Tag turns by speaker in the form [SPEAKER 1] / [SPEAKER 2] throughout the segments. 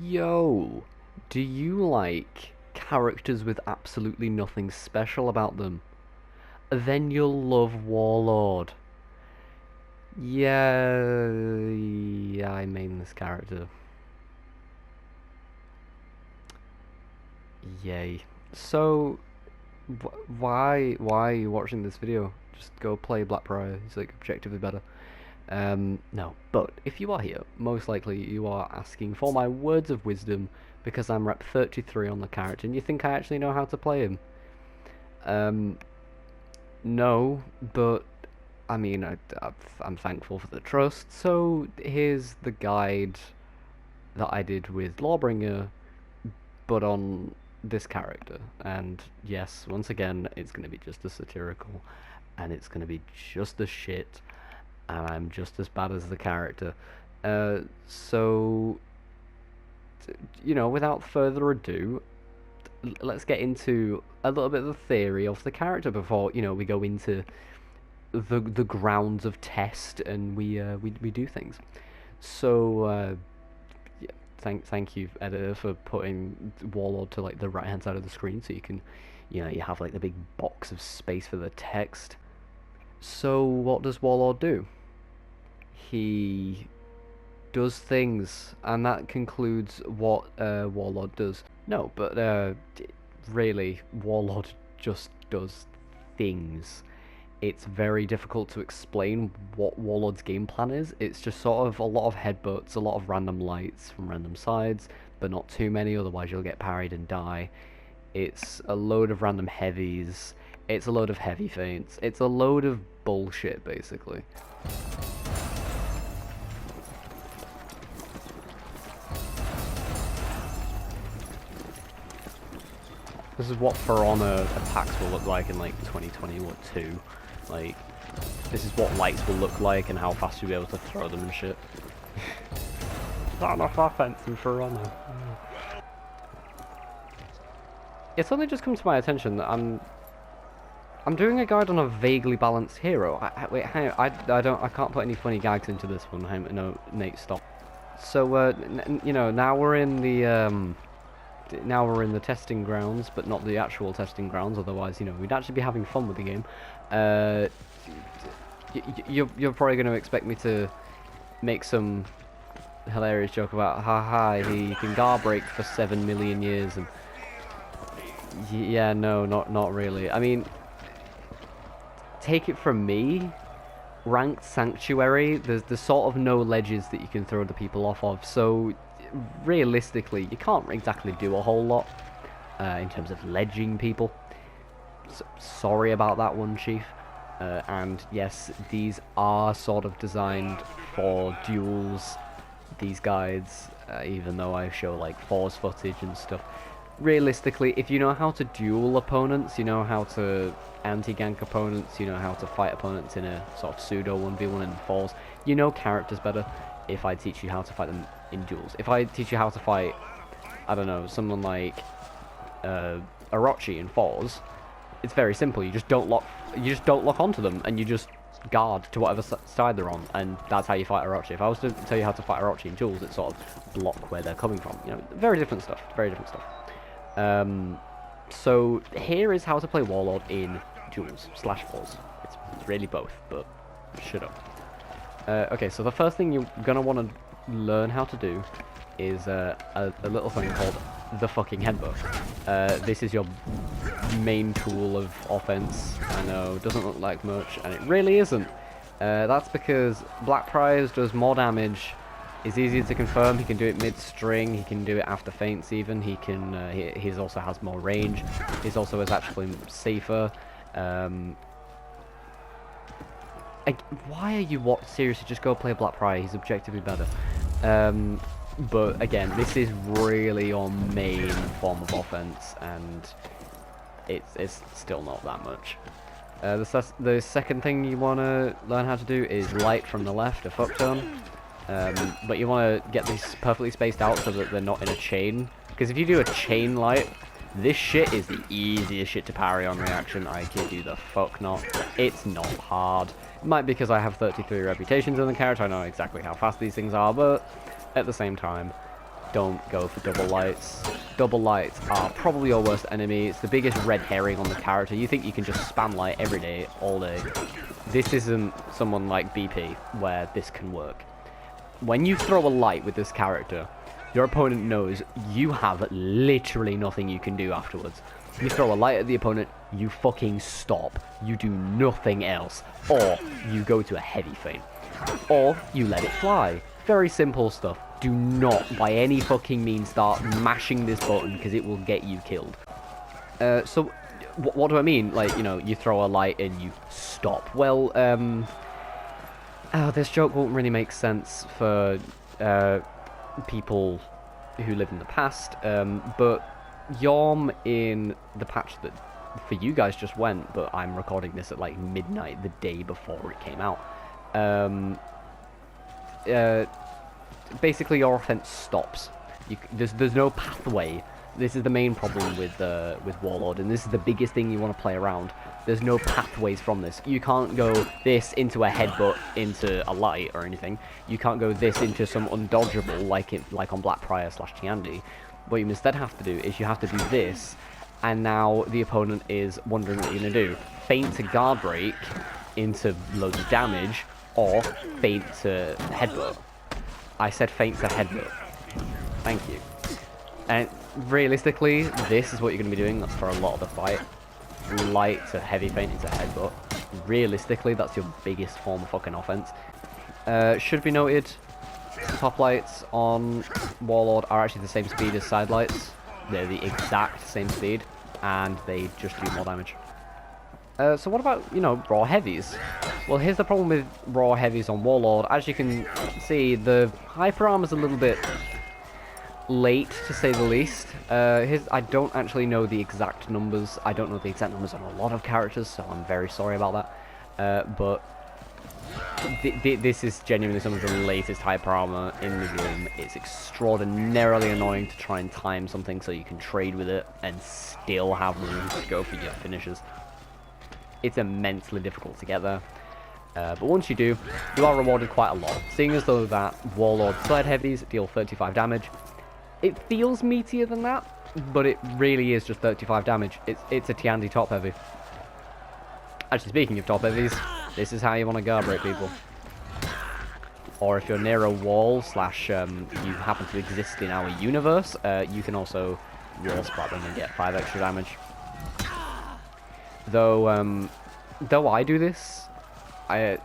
[SPEAKER 1] Yo, do you like characters with absolutely nothing special about them? Then you'll love Warlord. Yeah, I main this character. Yay. So, why are you watching this video? Just go play Black Prior. He's like objectively better. No, but if you are here, most likely you are asking for my words of wisdom because I'm rep 33 on the character and you think I actually know how to play him. No, but I mean, I'm thankful for the trust, so here's the guide that I did with Lawbringer, but on this character. And yes, once again, it's going to be just as satirical, and it's going to be just as shit, and I'm just as bad as the character. So, you know, without further ado, let's get into a little bit of the theory of the character before, you know, we go into the grounds of test and we do things. So, yeah, thank you, editor, for putting Warlord to like the right hand side of the screen so you can, you know, you have like the big box of space for the text. So what does Warlord do? He does things, and that concludes what Warlord does. No, but really, Warlord just does things. It's very difficult to explain what Warlord's game plan is. It's just sort of a lot of headbutts, a lot of random lights from random sides, but not too many, otherwise you'll get parried and die. It's a load of random heavies. It's a load of heavy feints. It's a load of bullshit, basically. This is what For Honor attacks will look like in like 2022. Like, this is what lights will look like and how fast you'll be able to throw them and shit. Not enough offense in For Honor. It's suddenly just come to my attention that I'm doing a guide on a vaguely balanced hero. Wait, I can't put any funny gags into this one. No, Nate, stop. So, you know, now we're in the testing grounds, but not the actual testing grounds. Otherwise, you know, we'd actually be having fun with the game. You're probably going to expect me to make some hilarious joke about, haha, he can guard break for 7 million years, and yeah, no, not really. I mean, take it from me, ranked Sanctuary, there's sort of no ledges that you can throw the people off of, so realistically, you can't exactly do a whole lot in terms of ledging people. So, sorry about that one, Chief. And yes, these are sort of designed for duels, these guides, even though I show like Force footage and stuff. Realistically, if you know how to duel opponents, you know how to anti-gank opponents, you know how to fight opponents in a sort of pseudo 1v1 in Force, you know characters better if I teach you how to fight them in duels. If I teach you how to fight, I don't know, someone like Orochi in Force, it's very simple. You just don't lock onto them, and you just guard to whatever side they're on, and that's how you fight Orochi. If I was to tell you how to fight Orochi in duels, it's sort of block where they're coming from. You know, very different stuff. Very different stuff. So here is how to play Warlord in duels / Force. It's really both, but shut up. Okay, so the first thing you're gonna want to learn how to do is a little thing called the fucking headbutt. This is your main tool of offense. I know, doesn't look like much, and it really isn't. That's because Black Priors does more damage, is easier to confirm, he can do it mid-string, he can do it after feints even, he can, he also has more range, he also is actually safer. Why are you seriously, just go play Black Prior, he's objectively better. But again, this is really your main form of offense, and it's still not that much. The second thing you want to learn how to do is light from the left, a fuckton. But you want to get these perfectly spaced out so that they're not in a chain. Because if you do a chain light, this shit is the easiest shit to parry on reaction. I kid you the fuck not. It's not hard. It might be because I have 33 reputations in the character. I know exactly how fast these things are, but at the same time, don't go for double lights. Double lights are probably your worst enemy. It's the biggest red herring on the character. You think you can just spam light every day, all day. This isn't someone like BP, where this can work. When you throw a light with this character, your opponent knows you have literally nothing you can do afterwards. You throw a light at the opponent, you fucking stop. You do nothing else. Or you go to a heavy feint. Or you let it fly. Very simple stuff. Do not, by any fucking means, start mashing this button, because it will get you killed. So, what do I mean? Like, you know, you throw a light and you stop. Well, this joke won't really make sense for people who live in the past, but Yom in the patch that for you guys just went, but I'm recording this at like midnight the day before it came out. Basically, your offense stops. There's no pathway. This is the main problem with Warlord, and this is the biggest thing you want to play around. There's no pathways from this. You can't go this into a headbutt into a light or anything. You can't go this into some undodgeable like on Blackprior/Tiandi. What you instead have to do is you have to do this, and now the opponent is wondering what you're gonna do. Feint to guard break into loads of damage, or feint to headbutt. I said feint to headbutt. Thank you. And realistically, this is what you're going to be doing for a lot of the fight. Light to heavy feint into headbutt. Realistically, that's your biggest form of fucking offense. Should be noted, top lights on Warlord are actually the same speed as side lights. They're the exact same speed, and they just do more damage. So what about, you know, raw heavies? Well, here's the problem with raw heavies on Warlord. As you can see, the hyper armor's a little bit late, to say the least. I don't actually know the exact numbers. I don't know the exact numbers on a lot of characters, so I'm very sorry about that. But this is genuinely some of the latest hyper armor in the game. It's extraordinarily annoying to try and time something so you can trade with it and still have room to go for your finishes. It's immensely difficult to get there. But once you do, you are rewarded quite a lot. Seeing as though that Warlord sled heavies deal 35 damage, it feels meatier than that, but it really is just 35 damage. It's a Tiandi top heavy. Actually, speaking of top heavies, this is how you want to guard break people. Or if you're near a wall / you happen to exist in our universe, you can also wall splat them and get 5 extra damage. Though I do this,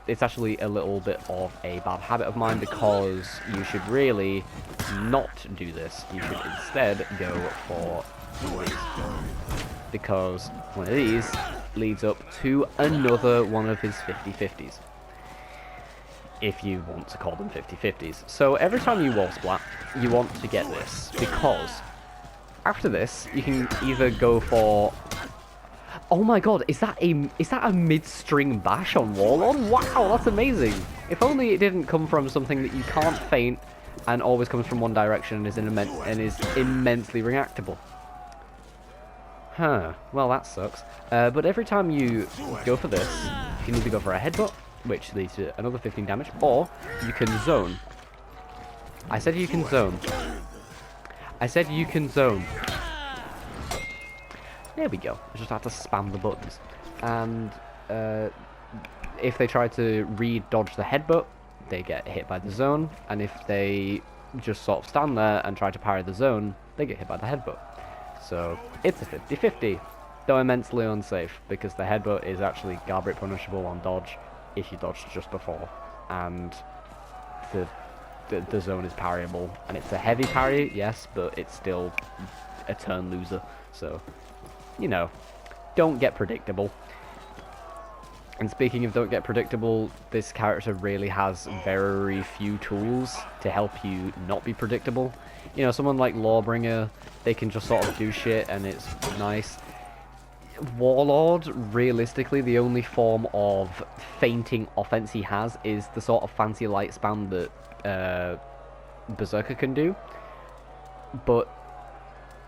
[SPEAKER 1] it's actually a little bit of a bad habit of mine, because you should really not do this. You should instead go for one of these, because one of these leads up to another one of his 50-50s, if you want to call them 50-50s. So every time you wall splat, you want to get this, because after this, you can either go for... Oh my god, is that a mid-string bash on Warlord? Wow, that's amazing! If only it didn't come from something that you can't feint and always comes from one direction and is immensely reactable. Huh, well that sucks. But every time you go for this, you can either go for a headbutt, which leads to another 15 damage, or you can zone. I said you can zone. I said you can zone. There we go. I just have to spam the buttons. And if they try to re-dodge the headbutt, they get hit by the zone. And if they just sort of stand there and try to parry the zone, they get hit by the headbutt. So it's a 50-50, though immensely unsafe, because the headbutt is actually guard break punishable on dodge if you dodged just before. And the zone is parryable. And it's a heavy parry, yes, but it's still a turn loser. So... you know, don't get predictable. And speaking of don't get predictable, this character really has very few tools to help you not be predictable. You know, someone like Lawbringer, they can just sort of do shit and it's nice. Warlord, realistically, the only form of feinting offense he has is the sort of fancy light spam that Berserker can do. But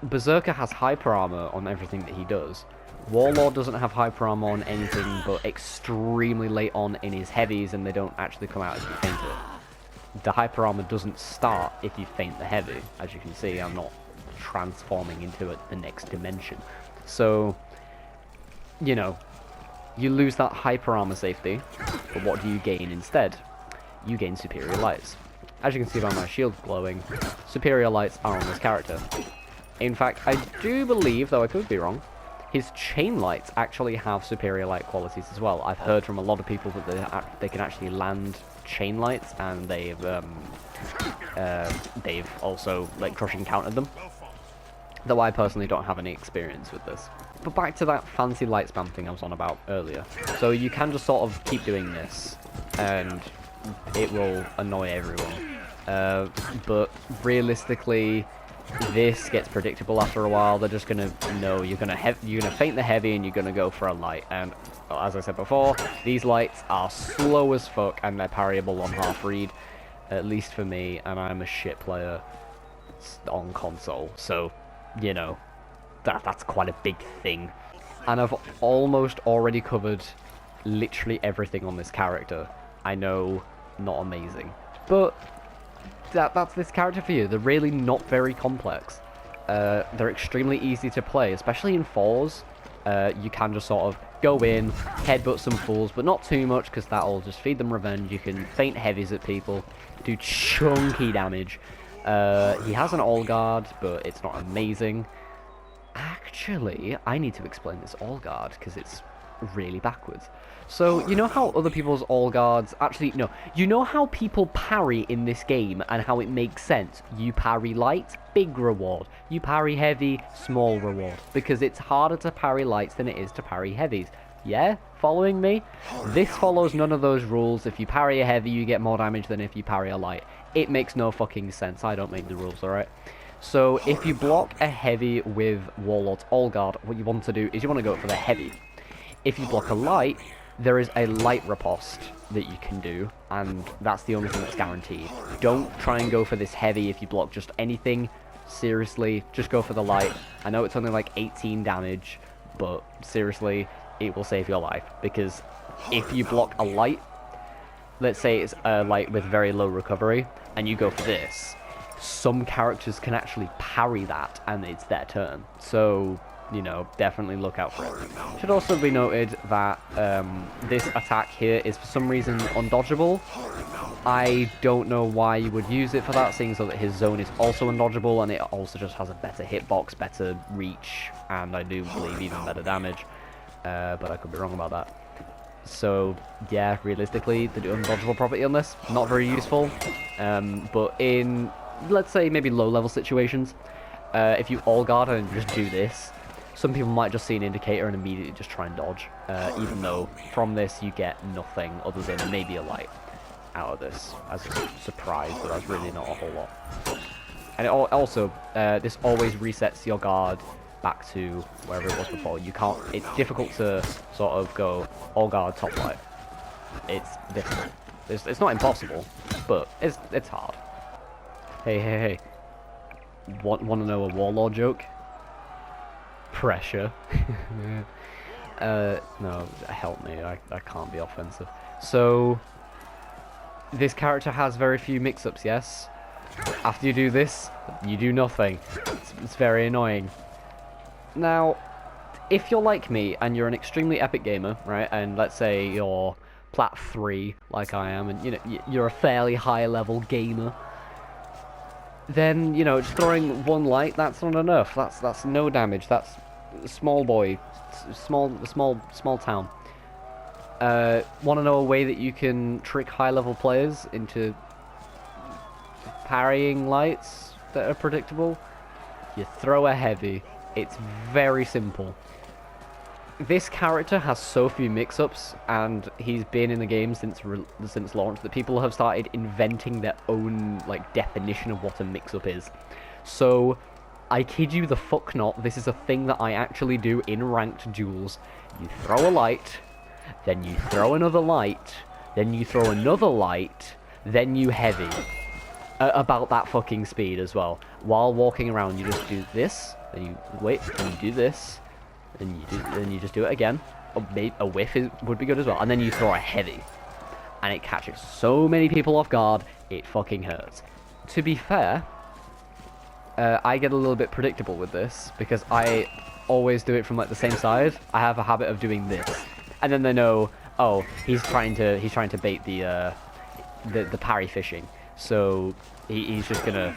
[SPEAKER 1] Berserker has hyper armor on everything that he does. Warlord doesn't have hyper armor on anything but extremely late on in his heavies, and they don't actually come out as you feint it. the hyper armor doesn't start if you feint the heavy. As you can see, I'm not transforming into the next dimension. So, you know, you lose that hyper armor safety, but what do you gain instead? You gain superior lights. As you can see by my shield glowing, superior lights are on this character. In fact, I do believe, though I could be wrong, his chain lights actually have superior light qualities as well. I've heard from a lot of people that they can actually land chain lights, and they've also like crushing countered them. Though I personally don't have any experience with this. But back to that fancy light spam thing I was on about earlier. So you can just sort of keep doing this, and it will annoy everyone. But realistically, this gets predictable after a while. They're just gonna know you're gonna feint the heavy and you're gonna go for a light. And as I said before, these lights are slow as fuck and they're parryable on half read, at least for me. And I'm a shit player on console, so you know that's quite a big thing. And I've almost already covered literally everything on this character. I know, not amazing, but that's this character for you. They're really not very complex. They're extremely easy to play, especially in 4s. You can just sort of go in, headbutt some fools, but not too much, because that'll just feed them revenge. You can feint heavies at people, do chunky damage. He has an all guard, but it's not amazing. Actually, I need to explain this all guard, because it's really backwards. So, you know how other people's all guards... Actually, no. You know how people parry in this game and how it makes sense? You parry light, big reward. You parry heavy, small reward. Because it's harder to parry lights than it is to parry heavies. Yeah? Following me? This follows none of those rules. If you parry a heavy, you get more damage than if you parry a light. It makes no fucking sense. I don't make the rules, alright? So, if you block a heavy with Warlord's all guard, what you want to do is you want to go for the heavy. If you block a light, there is a light riposte that you can do, and that's the only thing that's guaranteed. Don't try and go for this heavy if you block just anything. Seriously, just go for the light. I know it's only like 18 damage, but seriously, it will save your life. Because if you block a light, let's say it's a light with very low recovery, and you go for this, some characters can actually parry that, and it's their turn. So, you know, definitely look out for it. Should also be noted that this attack here is for some reason undodgeable. I don't know why you would use it for that, seeing so that his zone is also undodgeable, and it also just has a better hitbox, better reach, and I do believe even better damage. But I could be wrong about that. So, yeah, realistically, the undodgeable property on this, not very useful. But in, let's say, maybe low-level situations, if you all guard and just do this, some people might just see an indicator and immediately just try and dodge, even though from this you get nothing other than maybe a light out of this as a surprise, but that's really not a whole lot. And it also, this always resets your guard back to wherever it was before. You can't, it's difficult to sort of go all guard top light. It's difficult. It's not impossible, but it's hard. Hey. Want to know a Warlord joke? Pressure. No, help me, I can't be offensive. So, this character has very few mix-ups, yes? After you do this, you do nothing. It's very annoying. Now, if you're like me, and you're an extremely epic gamer, right, and let's say you're Plat 3, like I am, and, you know, you're a fairly high-level gamer, then, you know, just throwing one light, that's not enough. That's no damage. That's small boy, small town. Want to know a way that you can trick high-level players into parrying lights that are predictable? You throw a heavy. It's very simple. This character has so few mix-ups, and he's been in the game since launch, that people have started inventing their own like definition of what a mix-up is. So, I kid you the fuck not, this is a thing that I actually do in ranked duels. You throw a light, then you throw another light, then you throw another light, then you heavy. About that fucking speed as well. While walking around, you just do this, then you wait, then you do this, then you just do it again. A whiff would be good as well, and then you throw a heavy. and it catches so many people off guard, it fucking hurts. To be fair, I get a little bit predictable with this, because I always do it from like the same side. I have a habit of doing this, and then they know, oh, he's trying to bait the parry fishing, so he's just gonna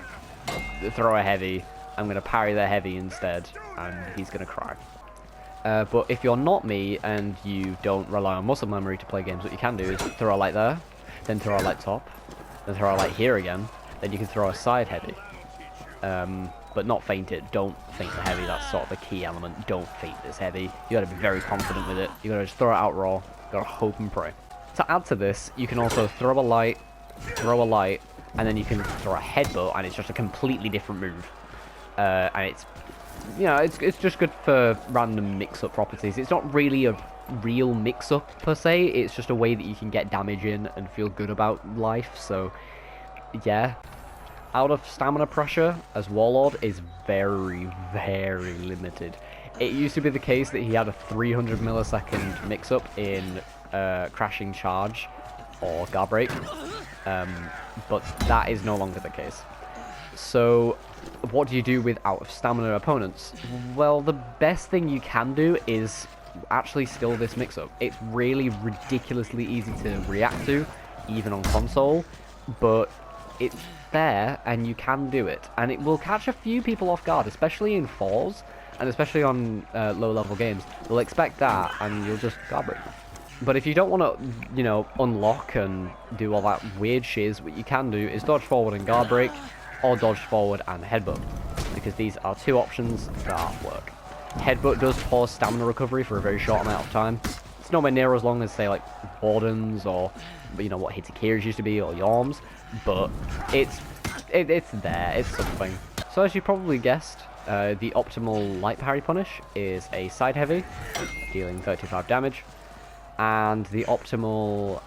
[SPEAKER 1] throw a heavy. I'm gonna parry their heavy instead, and he's gonna cry. But if you're not me and you don't rely on muscle memory to play games, what you can do is throw a light there, then throw a light top, then throw a light here again, then you can throw a side heavy. But not feint it. Don't feint the heavy. That's sort of the key element. Don't feint this heavy. You gotta be very confident with it. You gotta just throw it out raw. You gotta hope and pray. To add to this, you can also throw a light, and then you can throw a headbutt, and it's just a completely different move. And it's, you know, it's just good for random mix-up properties. It's not really a real mix-up per se. It's just a way that you can get damage in and feel good about life. So, yeah. Out of stamina pressure as Warlord is very, very limited. It used to be the case that he had a 300 millisecond mix-up in crashing charge or guard break, but that is no longer the case. So what do you do with out of stamina opponents? Well, the best thing you can do is actually still this mix-up. It's really ridiculously easy to react to, even on console, but it's there and you can do it, and it will catch a few people off guard, especially in fours, and especially on low-level games. They'll expect that, and you'll just guard break them. But if you don't want to, you know, unlock and do all that weird shiz, what you can do is dodge forward and guard break, or dodge forward and headbutt, because these are two options that work. Headbutt does pause stamina recovery for a very short amount of time. It's nowhere near as long as, say, like Wardens or, you know, what Hitakiris used to be, or Yorms, but it's there, it's something. So as you probably guessed, the optimal light parry punish is a side heavy, dealing 35 damage, and the optimal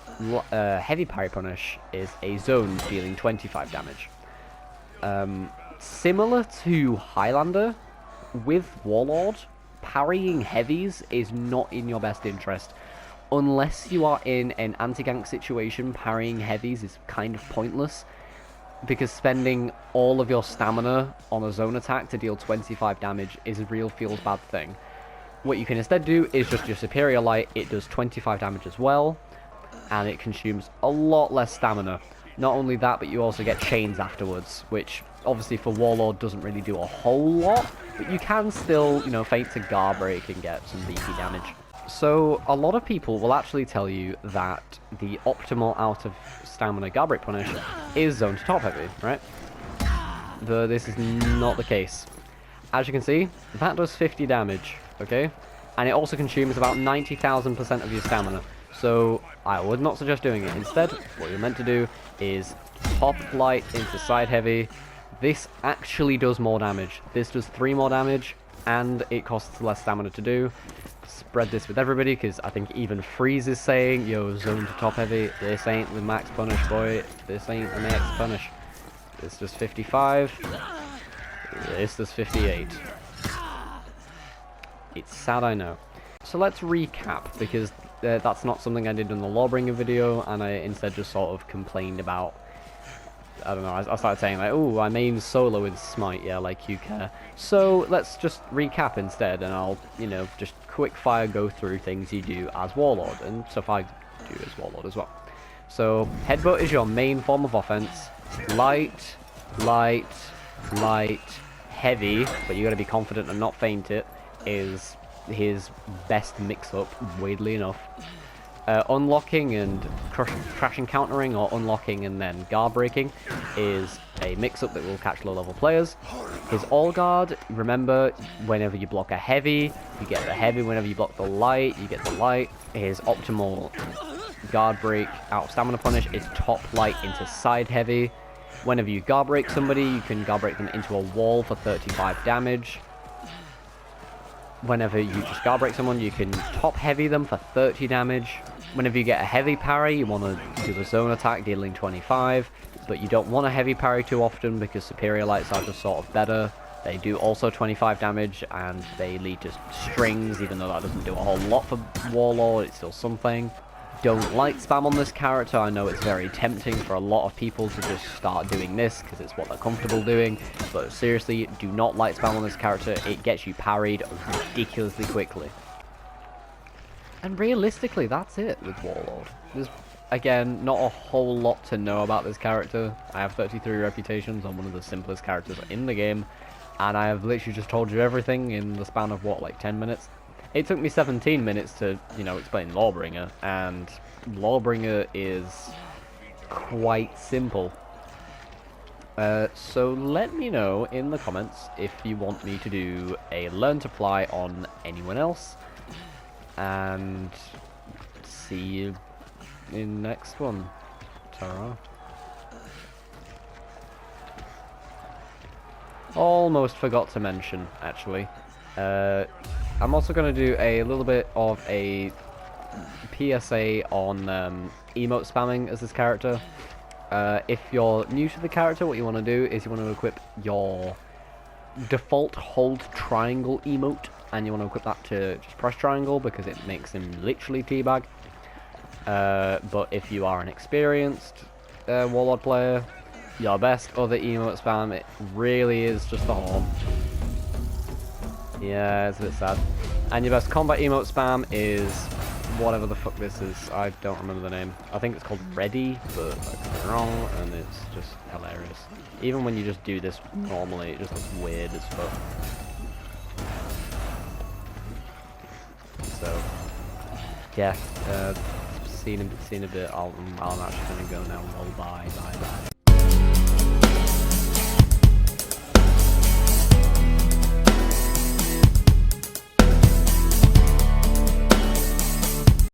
[SPEAKER 1] heavy parry punish is a zone, dealing 25 damage. Similar to Highlander, with Warlord, parrying heavies is not in your best interest. Unless you are in an anti-gank situation, parrying heavies is kind of pointless, because spending all of your stamina on a zone attack to deal 25 damage is a real feels bad thing. What you can instead do is just your superior light. It does 25 damage as well, and it consumes a lot less stamina. Not only that, but you also get chains afterwards, which obviously for Warlord doesn't really do a whole lot, but you can still, you know, feint to guard break and get some beefy damage. So a lot of people will actually tell you that the optimal out of stamina guard break punish is zone to top heavy, right? But this is not the case. As you can see, that does 50 damage, okay? And it also consumes about 90,000% of your stamina. So I would not suggest doing it. Instead, what you're meant to do is top light into side heavy. This actually does more damage. This does 3 more damage, and it costs less stamina to do. Spread this with everybody, because I think even Freeze is saying, yo, zone to top heavy, this ain't the max punish, boy. This ain't the max punish. This does 55. This does 58. It's sad, I know. So let's recap, because that's not something I did in the Lawbringer video, and I instead just sort of complained about, I don't know, I started saying like, oh, I main solo with Smite, yeah, like you care. So let's just recap instead, and I'll, you know, just quick fire go through things you do as Warlord, and stuff I do as Warlord as well. So, headbutt is your main form of offense. Light, light, light, heavy, but you gotta be confident and not feint it, is his best mix-up, weirdly enough. Unlocking and crashing countering, or unlocking and then guard breaking, is a mix-up that will catch low-level players. His all guard, remember, whenever you block a heavy, you get the heavy. Whenever you block the light, you get the light. His optimal guard break out of stamina punish is top light into side heavy. Whenever you guard break somebody, you can guard break them into a wall for 35 damage. Whenever you just guard break someone, you can top heavy them for 30 damage. Whenever you get a heavy parry, you want to do a zone attack dealing 25, but you don't want a heavy parry too often because superior lights are just sort of better. They do also 25 damage, and they lead to strings, even though that doesn't do a whole lot for Warlord, it's still something. don't light spam on this character. I know it's very tempting for a lot of people to just start doing this because it's what they're comfortable doing, but seriously, do not light spam on this character. It gets you parried ridiculously quickly. And realistically, that's it with Warlord. There's, again, not a whole lot to know about this character. I have 33 reputations on one of the simplest characters in the game, and I have literally just told you everything in the span of, what, like 10 minutes? It took me 17 minutes to, you know, explain Lawbringer, and Lawbringer is quite simple. So let me know in the comments if you want me to do a Learn to Fly on anyone else, and see you in next one. Ta-ra. Almost forgot to mention, actually. I'm also going to do a little bit of a PSA on emote spamming as this character. If you're new to the character, what you want to do is you want to equip your default hold triangle emote, and you want to equip that to just press triangle because it makes him literally teabag. But if you are an experienced Warlord player, your best other emote spam, it really is just the horn. Yeah, it's a bit sad. And your best combat emote spam is whatever the fuck this is. I don't remember the name. I think it's called Ready, but I could be wrong, and it's just hilarious. Even when you just do this normally, it just looks weird as fuck. So, yeah, seen a bit. I'm actually gonna go now. Bye, bye, bye.